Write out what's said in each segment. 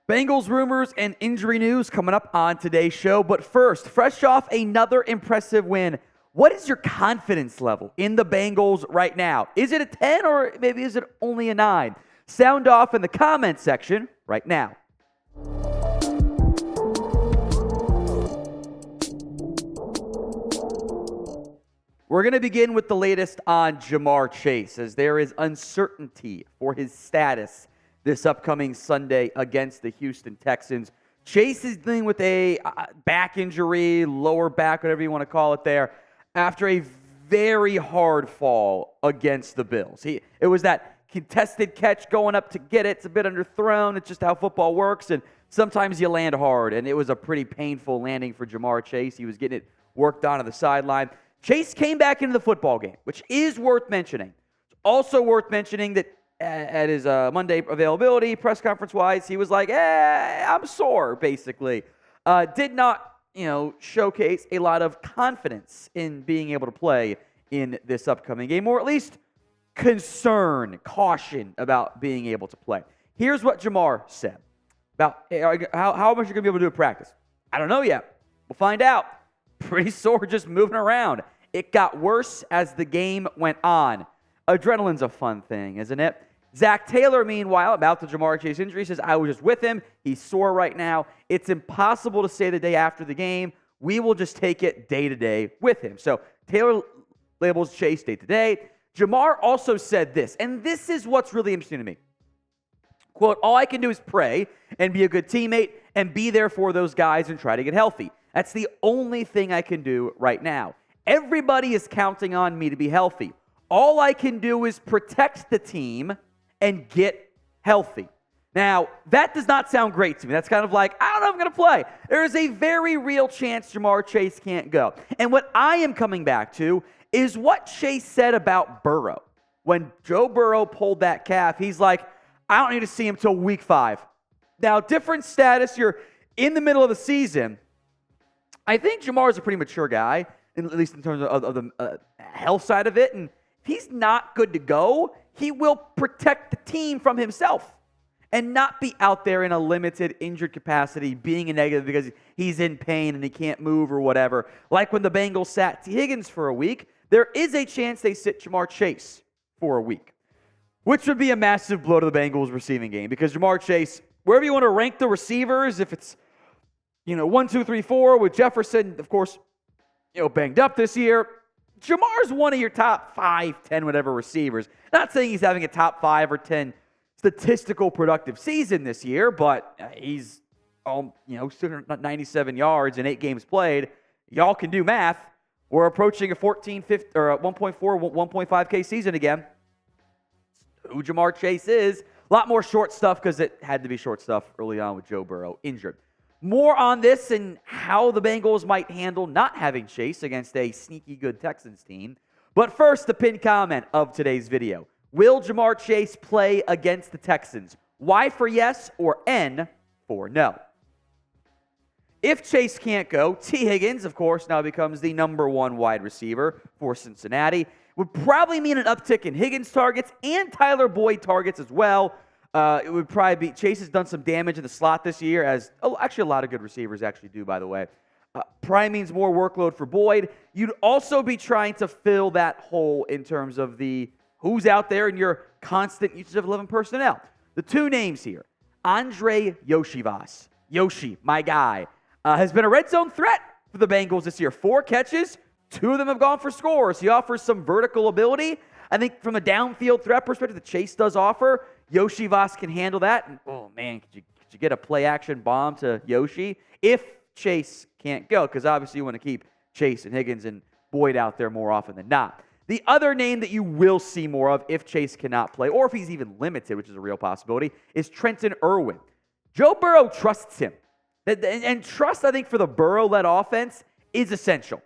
Bengals rumors and injury news coming up on today's show. But first, fresh off another impressive win, what is your confidence level in the Bengals right now? Is it a 10 or maybe is it only a 9? Sound off in the comment section right now. We're going to begin with the latest on Ja'Marr Chase, as there is uncertainty for his status this upcoming Sunday against the Houston Texans. Chase is dealing with a back injury, lower back, whatever you want to call it there, after a very hard fall against the Bills. It was that contested catch going up to get it. It's a bit underthrown. It's just how football works, and sometimes you land hard, and it was a pretty painful landing for Ja'Marr Chase. He was getting it worked on the sideline. Chase came back into the football game, which is worth mentioning. It's also worth mentioning that at his Monday availability, press conference-wise, he was like, I'm sore, basically. Did not, showcase a lot of confidence in being able to play in this upcoming game, or at least concern, caution about being able to play. Here's what Ja'Marr said about how much you're going to be able to do at practice. I don't know yet. We'll find out. Pretty sore just moving around. It got worse as the game went on. Adrenaline's a fun thing, isn't it? Zach Taylor, meanwhile, about the Ja'Marr Chase injury, says, I was just with him. He's sore right now. It's impossible to say the day after the game. We will just take it day to day with him. So Taylor labels Chase day to day. Ja'Marr also said this, and this is what's really interesting to me. Quote, all I can do is pray and be a good teammate and be there for those guys and try to get healthy. That's the only thing I can do right now. Everybody is counting on me to be healthy. All I can do is protect the team and get healthy. Now, that does not sound great to me. That's kind of like, I don't know if I'm going to play. There is a very real chance Ja'Marr Chase can't go. And what I am coming back to is what Chase said about Burrow. When Joe Burrow pulled that calf, he's like, I don't need to see him till week 5. Now, different status. You're in the middle of the season. I think Ja'Marr is a pretty mature guy, at least in terms of the health side of it. And if he's not good to go, he will protect the team from himself and not be out there in a limited injured capacity, being a negative because he's in pain and he can't move or whatever. Like when the Bengals sat T. Higgins for a week, there is a chance they sit Ja'Marr Chase for a week, which would be a massive blow to the Bengals receiving game because Ja'Marr Chase, wherever you want to rank the receivers, if it's 1, 2, 3, 4, with Jefferson, of course, banged up this year. Jamar's one of your top 5, 10, whatever receivers. Not saying he's having a top 5 or 10 statistical productive season this year, but he's 297 yards in 8 games played. Y'all can do math. We're approaching a 14, 15, or a 1.4, 1.5K season again. Who Ja'Marr Chase is. A lot more short stuff because it had to be short stuff early on with Joe Burrow injured. More on this and how the Bengals might handle not having Chase against a sneaky good Texans team. But first, the pinned comment of today's video. Will Ja'Marr Chase play against the Texans? Y for yes or N for no. If Chase can't go, T. Higgins, of course, now becomes the number 1 wide receiver for Cincinnati. Would probably mean an uptick in Higgins targets and Tyler Boyd targets as well. It would probably be, Chase has done some damage in the slot this year, as actually a lot of good receivers actually do, by the way. Probably means more workload for Boyd. You'd also be trying to fill that hole in terms of the who's out there in your constant usage of 11 personnel. The 2 names here, Andre Yoshivas. Yoshi, my guy, has been a red zone threat for the Bengals this year. 4 catches, 2 of them have gone for scores. He offers some vertical ability. I think from a downfield threat perspective that Chase does offer, Yoshivas can handle that. And, oh, man, could you get a play-action bomb to Yoshi if Chase can't go? Because obviously you want to keep Chase and Higgins and Boyd out there more often than not. The other name that you will see more of if Chase cannot play, or if he's even limited, which is a real possibility, is Trenton Irwin. Joe Burrow trusts him. And trust, I think, for the Burrow-led offense is essential.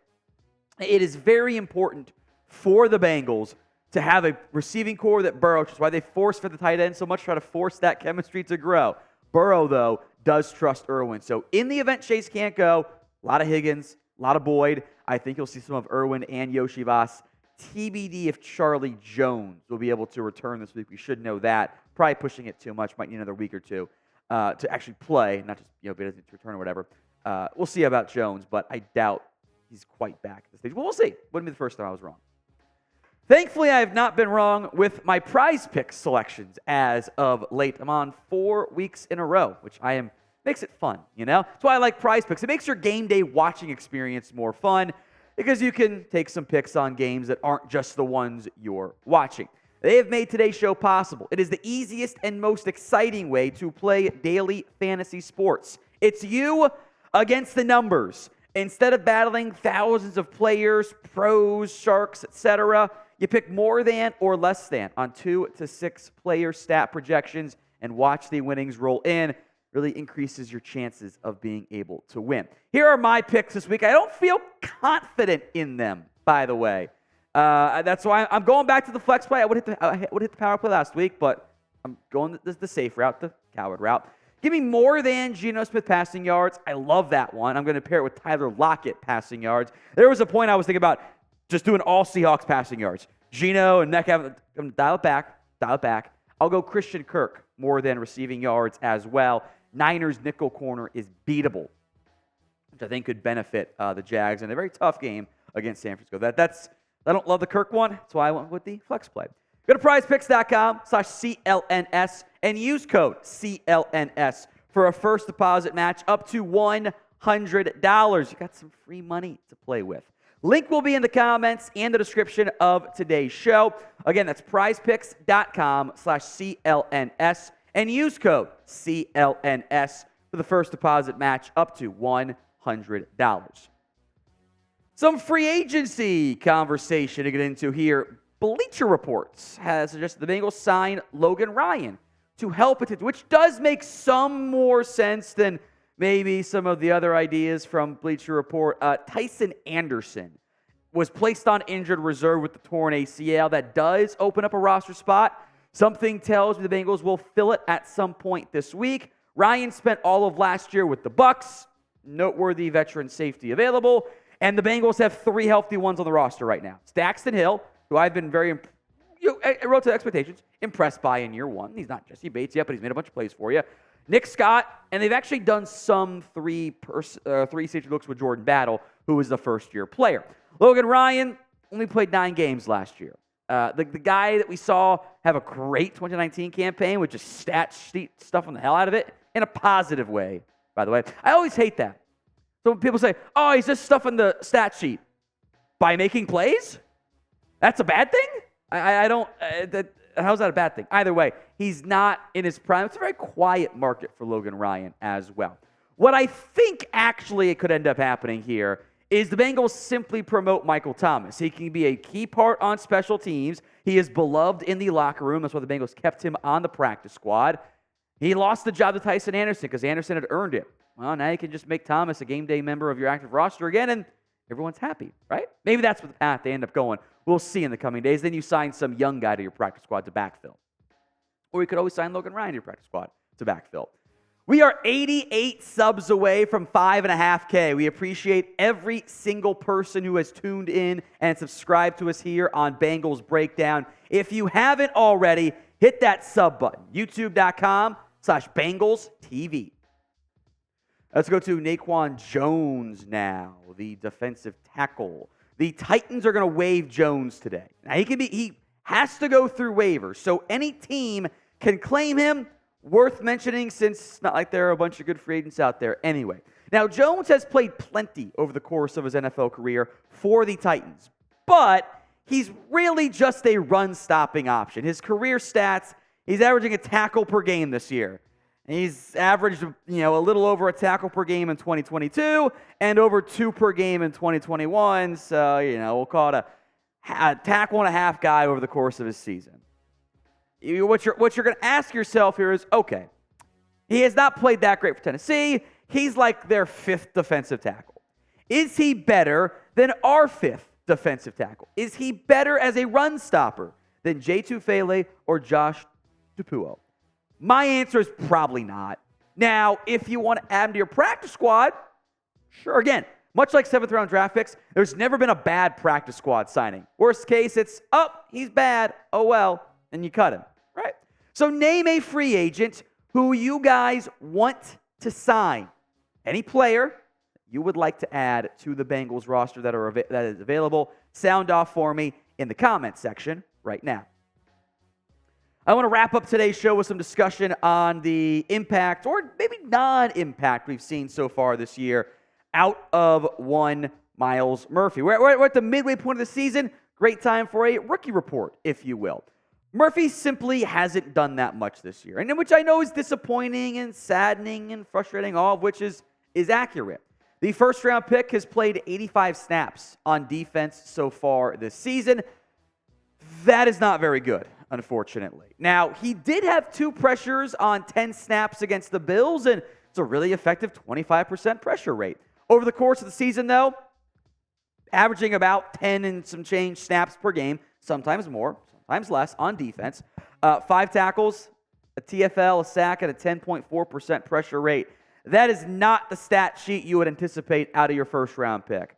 It is very important for the Bengals to have a receiving core that Burrow, which is why they force for the tight end so much, try to force that chemistry to grow. Burrow, though, does trust Irwin. So in the event Chase can't go, a lot of Higgins, a lot of Boyd. I think you'll see some of Irwin and Yoshivas. TBD if Charlie Jones will be able to return this week. We should know that. Probably pushing it too much. Might need another week or 2. to actually play, not just be to return or whatever. We'll see about Jones, but I doubt he's quite back at this stage. Well, we'll see. Wouldn't be the first time I was wrong. Thankfully, I have not been wrong with my prize pick selections as of late. I'm on 4 weeks in a row, which makes it fun, That's why I like prize picks. It makes your game day watching experience more fun because you can take some picks on games that aren't just the ones you're watching. They have made today's show possible. It is the easiest and most exciting way to play daily fantasy sports. It's you against the numbers. Instead of battling thousands of players, pros, sharks, etc., you pick more than or less than on 2 to 6 player stat projections and watch the winnings roll in. Really increases your chances of being able to win. Here are my picks this week. I don't feel confident in them, by the way. That's why I'm going back to the flex play. I would hit the power play last week, but I'm going the safe route, the coward route. Give me more than Geno Smith passing yards. I love that one. I'm going to pair it with Tyler Lockett passing yards. There was a point I was thinking about just doing all Seahawks passing yards. Geno and Metcalf, dial it back. I'll go Christian Kirk more than receiving yards as well. Niners nickel corner is beatable, which I think could benefit the Jags in a very tough game against San Francisco. I don't love the Kirk one. That's why I went with the flex play. Go to prizepicks.com/CLNS and use code CLNS for a first deposit match up to $100. You got some free money to play with. Link will be in the comments and the description of today's show. Again, that's prizepicks.com/CLNS and use code CLNS for the first deposit match up to $100. Some free agency conversation to get into here. Bleacher Reports has suggested the Bengals sign Logan Ryan to help it, which does make some more sense than maybe some of the other ideas from Bleacher Report. Tyson Anderson was placed on injured reserve with the torn ACL. That does open up a roster spot. Something tells me the Bengals will fill it at some point this week. Ryan spent all of last year with the Bucs. Noteworthy veteran safety available. And the Bengals have 3 healthy ones on the roster right now. It's Daxton Hill, who I've been very, relative to expectations, impressed by in year 1. He's not Jesse Bates yet, but he's made a bunch of plays for you. Nick Scott, and they've actually done some three-stage looks with Jordan Battle, who was the first-year player. Logan Ryan only played 9 games last year. The guy that we saw have a great 2019 campaign with just stat sheet stuffing the hell out of it in a positive way, by the way. I always hate that. So when people say, oh, he's just stuffing the stat sheet by making plays? That's a bad thing? I don't... how's that a bad thing? Either way, he's not in his prime. It's a very quiet market for Logan Ryan as well. What I think actually it could end up happening here is the Bengals simply promote Michael Thomas. He can be a key part on special teams. He is beloved in the locker room. That's why the Bengals kept him on the practice squad. He lost the job to Tyson Anderson because Anderson had earned it. Well, now you can just make Thomas a game day member of your active roster again, and everyone's happy, right? Maybe that's what the path they end up going. We'll see in the coming days. Then you sign some young guy to your practice squad to backfill. Or you could always sign Logan Ryan to your practice squad to backfill. We are 88 subs away from 5.5K. We appreciate every single person who has tuned in and subscribed to us here on Bengals Breakdown. If you haven't already, hit that sub button, youtube.com/Bengals TV. Let's go to Naquan Jones now, the defensive tackle. The Titans are going to waive Jones today. Now, he has to go through waivers, so any team can claim him. Worth mentioning since it's not like there are a bunch of good free agents out there anyway. Now, Jones has played plenty over the course of his NFL career for the Titans, but he's really just a run-stopping option. His career stats, he's averaging a tackle per game this year. He's averaged, a little over a tackle per game in 2022 and over 2 per game in 2021. So, we'll call it a tackle and a half guy over the course of his season. What you're going to ask yourself here is, okay, he has not played that great for Tennessee. He's like their 5th defensive tackle. Is he better than our 5th defensive tackle? Is he better as a run stopper than Jay Tufele or Josh Dupuo? My answer is probably not. Now, if you want to add him to your practice squad, sure. Again, much like 7th-round draft picks, there's never been a bad practice squad signing. Worst case, it's, he's bad. Oh, well, and you cut him, right? So name a free agent who you guys want to sign. Any player you would like to add to the Bengals roster that is available, sound off for me in the comment section right now. I want to wrap up today's show with some discussion on the impact, or maybe non-impact, we've seen so far this year out of one Myles Murphy. We're at the midway point of the season. Great time for a rookie report, if you will. Murphy simply hasn't done that much this year, and which I know is disappointing and saddening and frustrating, all of which is accurate. The first-round pick has played 85 snaps on defense so far this season. That is not very good, unfortunately. Now, he did have 2 pressures on 10 snaps against the Bills, and it's a really effective 25% pressure rate. Over the course of the season, though, averaging about 10 and some change snaps per game, sometimes more, sometimes less on defense. 5 tackles, a TFL, a sack, and a 10.4% pressure rate. That is not the stat sheet you would anticipate out of your first-round pick.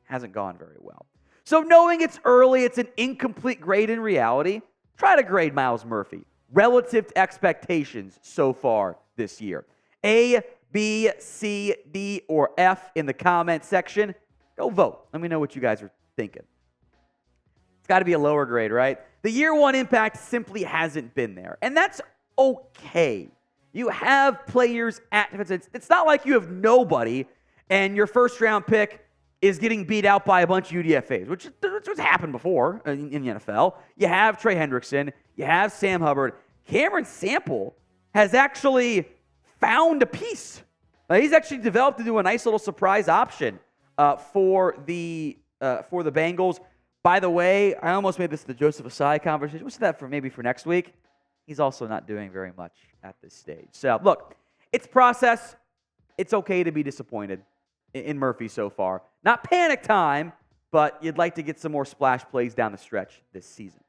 Hasn't gone very well. So knowing it's early, it's an incomplete grade in reality, try to grade Myles Murphy relative to expectations so far this year. A, B, C, D, or F in the comment section. Go vote. Let me know what you guys are thinking. It's got to be a lower grade, right? The year one impact simply hasn't been there, and that's okay. You have players at defense. It's not like you have nobody and your first-round pick is getting beat out by a bunch of UDFAs, which has happened before in the NFL. You have Trey Hendrickson. You have Sam Hubbard. Cameron Sample has actually found a piece. He's actually developed into a nice little surprise option for the Bengals. By the way, I almost made this the Joseph Asai conversation. What's that for next week? He's also not doing very much at this stage. So, look, it's process. It's okay to be disappointed in Murphy so far. Not panic time, but you'd like to get some more splash plays down the stretch this season.